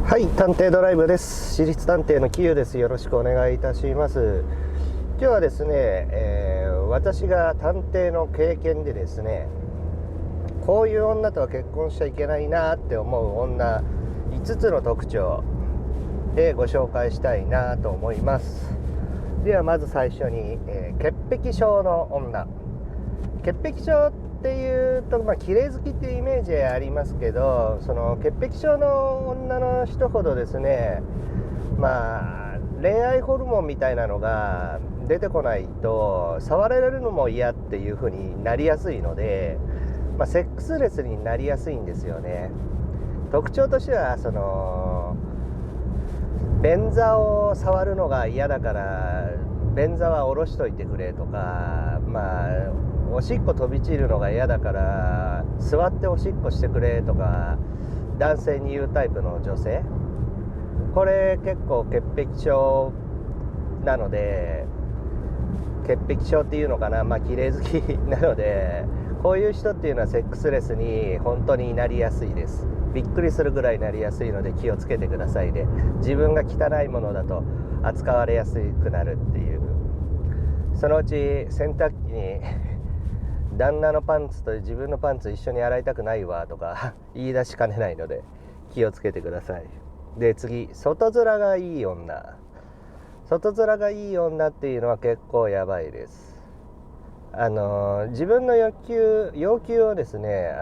はい、探偵ドライブです。私立探偵のキユです。よろしくお願いいたします。今日はですね、私が探偵の経験でですね、こういう女とは結婚しちゃいけないなって思う女5つの特徴でご紹介したいなと思います。ではまず最初に、潔癖症の女。潔癖症っていうと、綺麗好きっていうイメージありますけど、その潔癖症の女の人ほどですね、恋愛ホルモンみたいなのが出てこないと触られるのも嫌っていう風になりやすいので、セックスレスになりやすいんですよね。特徴としては便座を触るのが嫌だから便座は下ろしといてくれとか、おしっこ飛び散るのが嫌だから座っておしっこしてくれとか男性に言うタイプの女性、これ結構潔癖症なので、潔癖症っていうのかな、綺麗好きなので、こういう人っていうのはセックスレスに本当になりやすいです。びっくりするぐらいになりやすいので気をつけてくださいね。自分が汚いものだと扱われやすくなるっていう。そのうち洗濯機に旦那のパンツと自分のパンツ一緒に洗いたくないわとか言い出しかねないので気をつけてください。で次、外面がいい女。外面がいい女っていうのは結構やばいです。自分の要求をですね、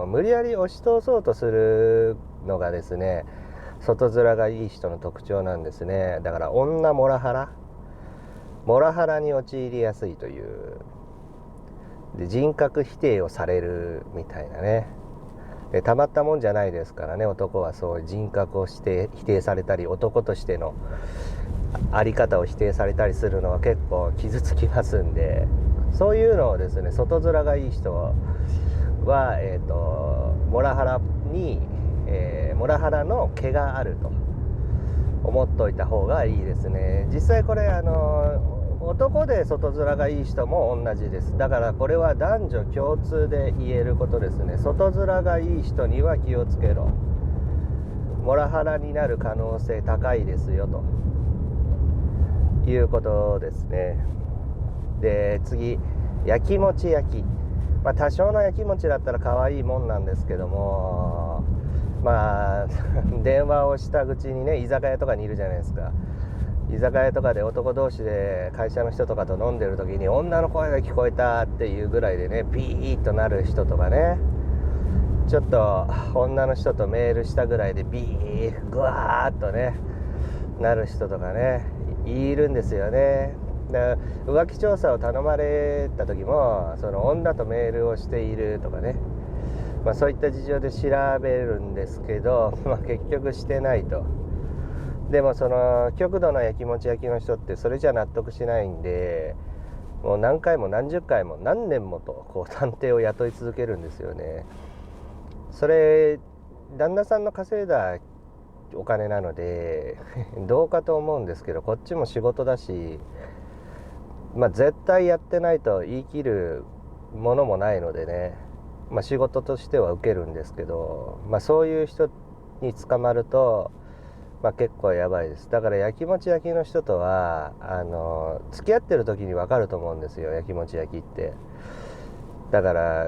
無理やり押し通そうとするのがですね、外面がいい人の特徴なんですね。だから女モラハラに陥りやすいという。で人格否定をされるみたいなね。でたまったもんじゃないですからね。男はそういう人格を否定されたり、男としてのあり方を否定されたりするのは結構傷つきますんで、そういうのをですね、外面がいい人は、モラハラの毛があると思っといた方がいいですね。実際これ男で外面がいい人も同じです。だからこれは男女共通で言えることですね。外面がいい人には気をつけろ、モラハラになる可能性高いですよということですね。で次、焼きもち焼き。多少の焼きもちだったら可愛いもんなんですけども、電話をした口にね、居酒屋とかにいるじゃないですか。居酒屋とかで男同士で会社の人とかと飲んでる時に女の声が聞こえたっていうぐらいでね、ピーッとなる人とかね、ちょっと女の人とメールしたぐらいでグワーッとねなる人とかね、いるんですよね。で浮気調査を頼まれた時も、その女とメールをしているとかね、そういった事情で調べるんですけど、結局してないと。でもその極度の焼きもち焼きの人ってそれじゃ納得しないんで、もう何回も何十回も何年もと探偵を雇い続けるんですよね。それ旦那さんの稼いだお金なのでどうかと思うんですけど、こっちも仕事だし、絶対やってないと言い切るものもないのでね、仕事としては受けるんですけど、そういう人に捕まると結構やばいです。だから焼きもち焼きの人とは付き合ってる時に分かると思うんですよ、焼きもち焼きって。だから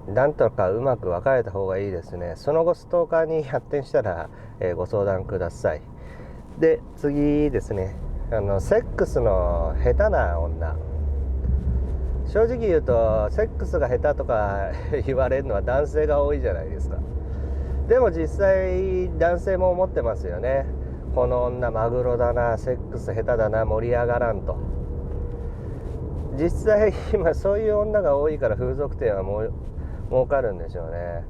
なんとかうまく別れた方がいいですね。その後ストーカーに発展したら、ご相談ください。で次ですね、セックスの下手な女。正直言うとセックスが下手とか言われるのは男性が多いじゃないですか。でも実際男性も思ってますよね。この女マグロだな、セックス下手だな、盛り上がらんと。実際今そういう女が多いから風俗店は儲かるんでしょうね。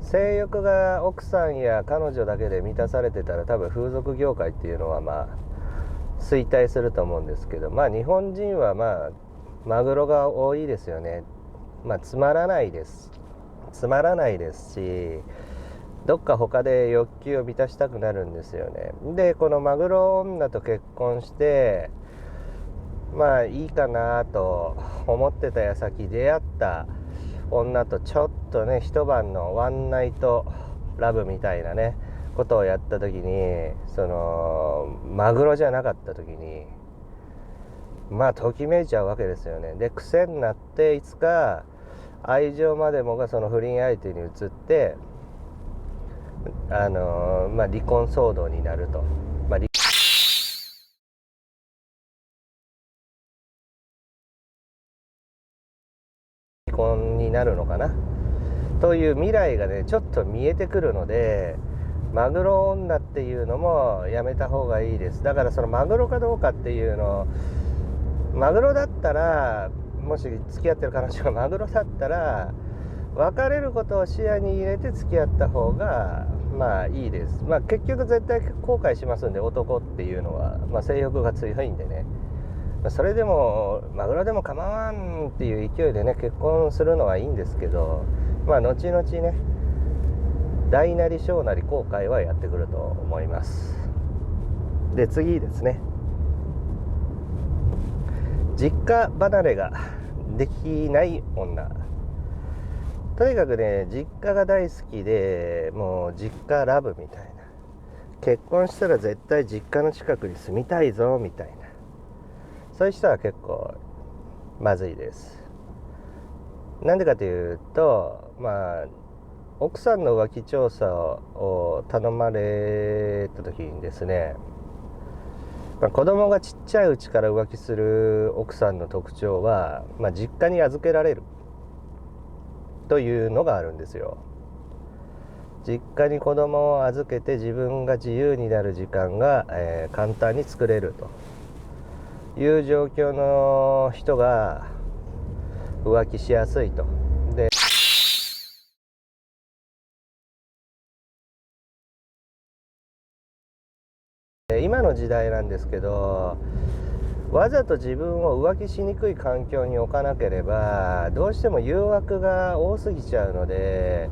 性欲が奥さんや彼女だけで満たされてたら、多分風俗業界っていうのは衰退すると思うんですけど、日本人はマグロが多いですよね。つまらないですし、どっか他で欲求を満たしたくなるんですよね。でこのマグロ女と結婚していいかなと思ってた矢先、出会った女とちょっとね、一晩のワンナイトラブみたいなねことをやった時に、そのマグロじゃなかった時にまあときめいちゃうわけですよね。で癖になって、いつか愛情までもがその不倫相手に移って、離婚騒動になると、離婚になるのかなという未来がねちょっと見えてくるので、マグロ女っていうのもやめた方がいいです。だからそのマグロかどうかっていうの、マグロだったら、もし付き合ってる彼女がマグロだったら別れることを視野に入れて付き合った方がまあいいです。結局絶対後悔しますんで、男っていうのは、性欲が強いんでね。それでもマグロでも構わんっていう勢いでね結婚するのはいいんですけど、後々ね大なり小なり後悔はやってくると思います。で次ですね、実家離れができない女。とにかくね実家が大好きで、もう実家ラブみたいな、結婚したら絶対実家の近くに住みたいぞみたいな、そういう人は結構まずいです。なんでかというと、奥さんの浮気調査を頼まれた時にですね、子供がちっちゃいうちから浮気する奥さんの特徴は、実家に預けられるというのがあるんですよ。実家に子供を預けて自分が自由になる時間が、簡単に作れるという状況の人が浮気しやすいと。で今の時代なんですけど、わざと自分を浮気しにくい環境に置かなければどうしても誘惑が多すぎちゃうので、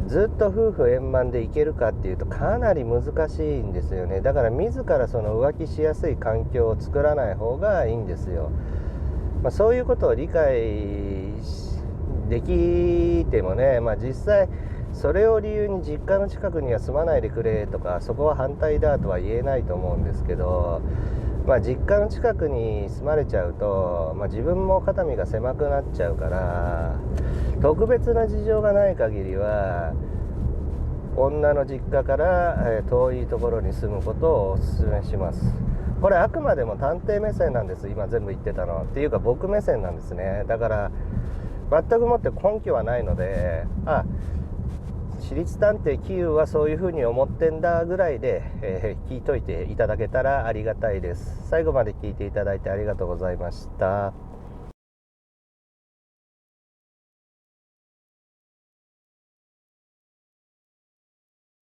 ずっと夫婦円満でいけるかっていうとかなり難しいんですよね。だから自らその浮気しやすい環境を作らない方がいいんですよ。そういうことを理解できてもね、実際それを理由に実家の近くには住まないでくれとか、そこは反対だとは言えないと思うんですけど、実家の近くに住まれちゃうと、自分も肩身が狭くなっちゃうから、特別な事情がない限りは女の実家から遠いところに住むことをお勧めします。これあくまでも探偵目線なんです。今全部言ってたのっていうか僕目線なんですね。だから全くもって根拠はないので、私立探偵キーウはそういうふうに思ってんだぐらいで、聞いといていただけたらありがたいです。最後まで聞いていただいてありがとうございました。